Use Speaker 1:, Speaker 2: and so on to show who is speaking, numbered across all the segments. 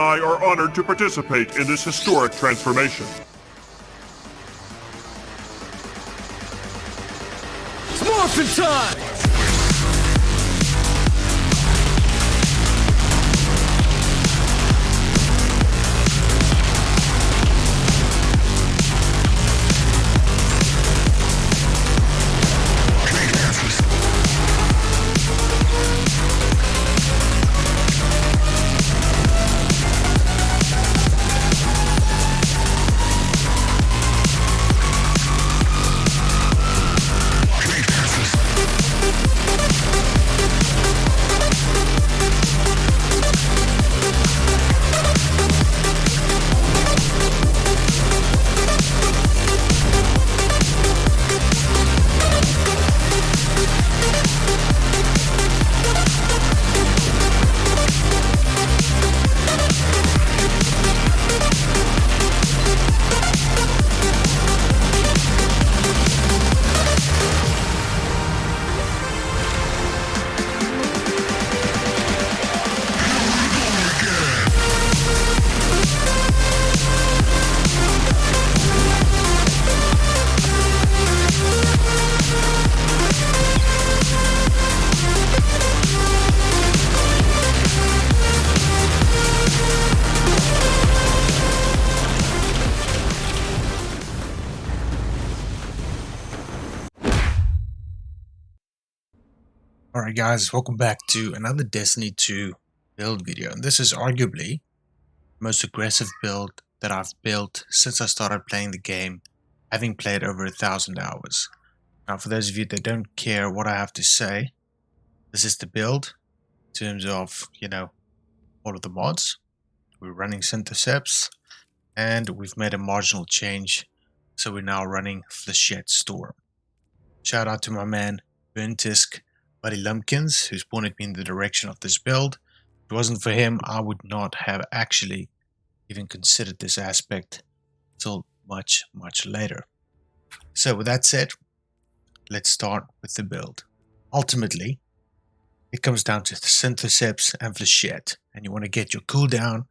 Speaker 1: I are honored to participate in this historic transformation.
Speaker 2: It's morphin' time!
Speaker 3: Alright guys, welcome back to another Destiny 2 build video, and this is arguably the most aggressive build that I've built since I started playing the game, having played over 1,000 hours. Now for those of you that don't care what I have to say, this is the build in terms of, all of the mods. We're running Syntheseps, and we've made a marginal change, so we're now running Flechette Storm. Shout out to my man Burntisk Buddy Lumpkins, who's pointed me in the direction of this build. If it wasn't for him, I would not have actually even considered this aspect until much later. So with that said, let's start with the build. Ultimately, it comes down to the Syntheseps and Flechette, and you want to get your cooldown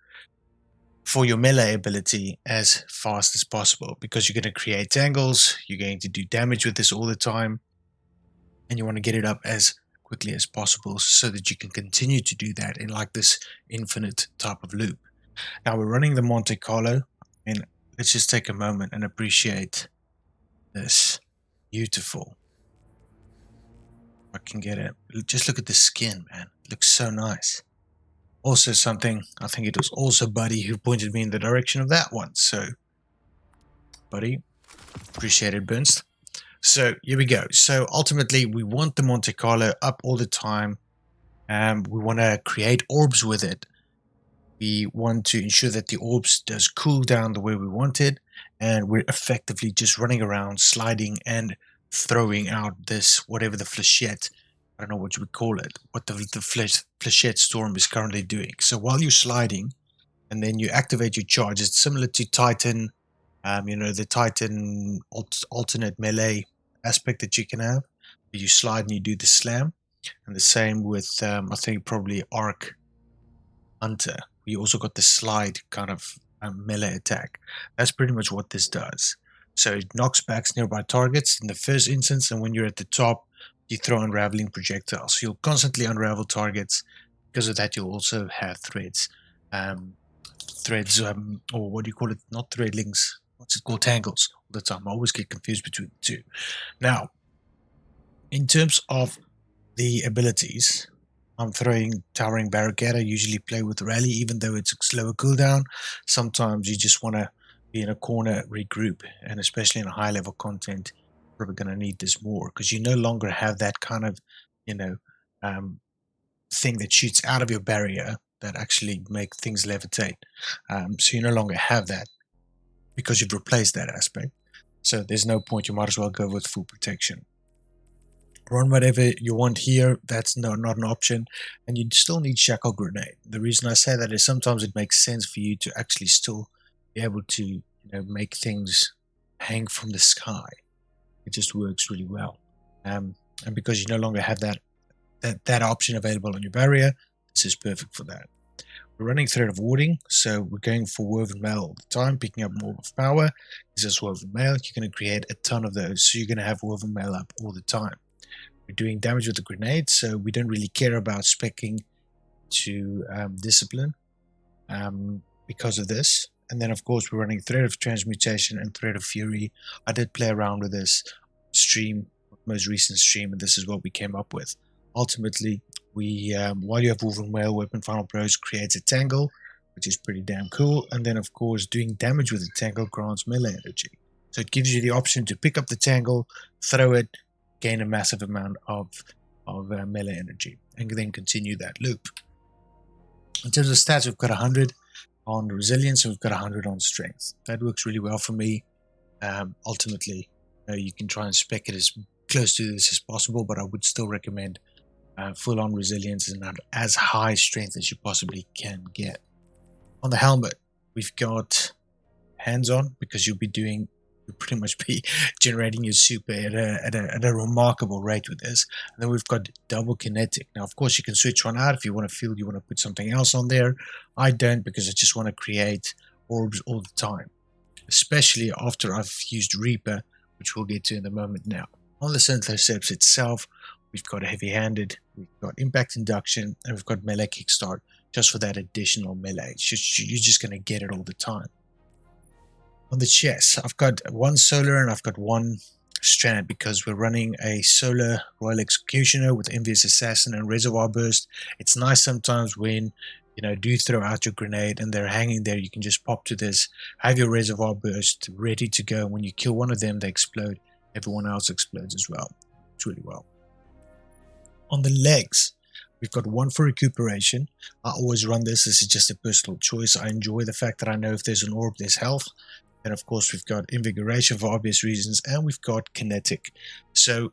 Speaker 3: for your melee ability as fast as possible, because you're going to create tangles, you're going to do damage with this all the time, and you want to get it up as quickly as possible so that you can continue to do that in like this infinite type of loop. Now we're running the Monte Carlo, and let's just take a moment and appreciate this. Beautiful. I can get it. Just look at the skin, man. It looks so nice. Also something, I think it was also Buddy who pointed me in the direction of that one. So, Buddy, appreciate it, Burnst. So here we go. So ultimately we want the Monte Carlo up all the time. We want to create orbs with it. We want to ensure that the orbs does cool down the way we want it. And we're effectively just running around, sliding and throwing out this, whatever the Flechette, I don't know what you would call it, what the Flechette Storm is currently doing. So while you're sliding and then you activate your charge, it's similar to Titan, the Titan alternate melee aspect that you can have. You slide and you do the slam. And the same with, I think probably Arc Hunter. You also got the slide kind of melee attack. That's pretty much what this does. So it knocks back nearby targets in the first instance, and when you're at the top, you throw unraveling projectiles. So you'll constantly unravel targets. Because of that, you'll also have threads. Or what do you call it? Not threadlings. What's it called? Tangles all the time. I always get confused between the two. Now, in terms of the abilities, I'm throwing Towering Barricade. I usually play with Rally, even though it's a slower cooldown. Sometimes you just want to be in a corner, regroup, and especially in a high level content, you're probably going to need this more because you no longer have that kind of, thing that shoots out of your barrier that actually make things levitate. So you no longer have that because you've replaced that aspect. So there's no point. You might as well go with full protection. Run whatever you want here. That's not an option. And you still need Shackle Grenade. The reason I say that is sometimes it makes sense for you to actually still be able to make things hang from the sky. It just works really well. And because you no longer have that option available on your barrier, this is perfect for that. We're running Thread of Warding, so we're going for Woven Mail all the time, picking up more of power. This is Woven Mail. You're going to create a ton of those, so you're going to have Woven Mail up all the time. We're doing damage with the grenade, so we don't really care about speccing to Discipline because of this. And then, of course, we're running Thread of Transmutation and Thread of Fury. I did play around with this stream, most recent stream, and this is what we came up with. Ultimately, we while you have Woven Mail, Weapon Final Blows creates a tangle, which is pretty damn cool. And then, of course, doing damage with the tangle grants melee energy. So it gives you the option to pick up the tangle, throw it, gain a massive amount of melee energy, and then continue that loop. In terms of stats, we've got 100 on resilience and we've got 100 on strength. That works really well for me. Ultimately, you can try and spec it as close to this as possible, but I would still recommend full on resilience and as high strength as you possibly can get. On the helmet, we've got hands on, because you'll pretty much be generating your super at a remarkable rate with this. And then we've got double kinetic. Now, of course, you can switch one out if you want to feel you want to put something else on there. I don't, because I just want to create orbs all the time, especially after I've used Reaper, which we'll get to in a moment now. On the Syntheseps itself, we've got a heavy-handed, we've got impact induction, and we've got melee kickstart just for that additional melee. You're just going to get it all the time. On the chest, I've got one solar and I've got one strand, because we're running a solar Royal Executioner with Envious Assassin and Reservoir Burst. It's nice sometimes when do throw out your grenade and they're hanging there, you can just pop to this, have your Reservoir Burst ready to go. When you kill one of them, they explode. Everyone else explodes as well. It's really well. On the legs, we've got one for recuperation. I always run this. This is just a personal choice. I enjoy the fact that I know if there's an orb, there's health. And of course, we've got invigoration for obvious reasons, and we've got kinetic. So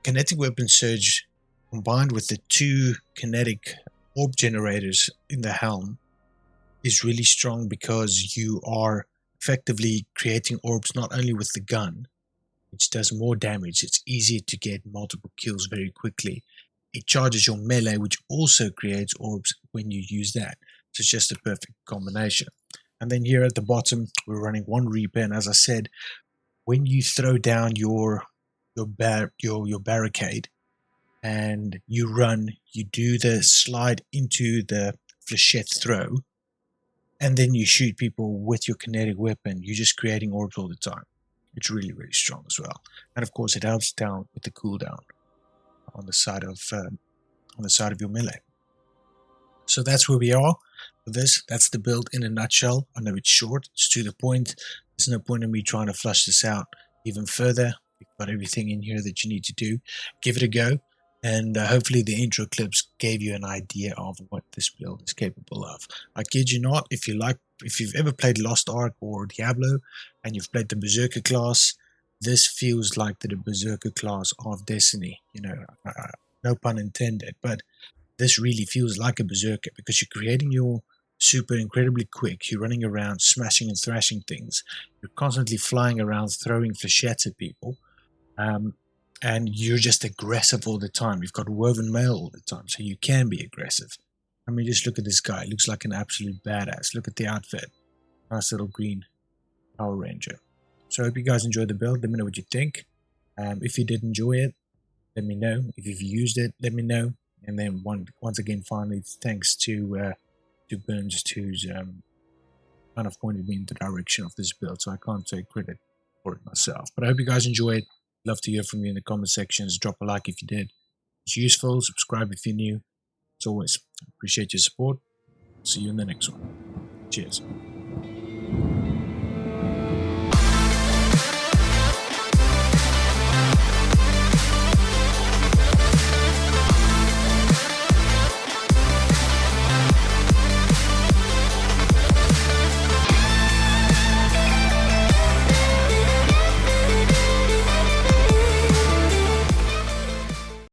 Speaker 3: kinetic weapon surge combined with the 2 kinetic orb generators in the helm is really strong, because you are effectively creating orbs not only with the gun, which does more damage. It's easier to get multiple kills very quickly. It charges your melee, which also creates orbs when you use that. So it's just a perfect combination. And then here at the bottom, we're running one Reaper. And as I said, when you throw down your barricade and you run, you do the slide into the flechette throw, and then you shoot people with your kinetic weapon. You're just creating orbs all the time. It's really, really strong as well. And of course, it helps down with the cooldown on the side of your melee. So that's where we are with this. That's the build in a nutshell. I know it's short, it's to the point. There's no point in me trying to flush this out even further. You've got everything in here that you need to do. Give it a go, and hopefully the intro clips gave you an idea of what this build is capable of. I kid you not, if you've ever played Lost Ark or Diablo and you've played the Berserker class, this feels like the Berserker class of Destiny. No pun intended, but this really feels like a Berserker, because you're creating your super incredibly quick. You're running around smashing and thrashing things. You're constantly flying around throwing flechettes at people, and you're just aggressive all the time. You've got Woven Mail all the time, so you can be aggressive. I mean, just look at this guy. He looks like an absolute badass. Look at the outfit. Nice little green Power Ranger. So I hope you guys enjoyed the build. Let me know what you think. If you did enjoy it, let me know. If you've used it, let me know. And then once again, finally, thanks to Burns, who's kind of pointed me in the direction of this build. So I can't take credit for it myself. But I hope you guys enjoyed. Love to hear from you in the comment sections. Drop a like if you did. It's useful. Subscribe if you're new. As always, appreciate your support. See you in the next one. Cheers.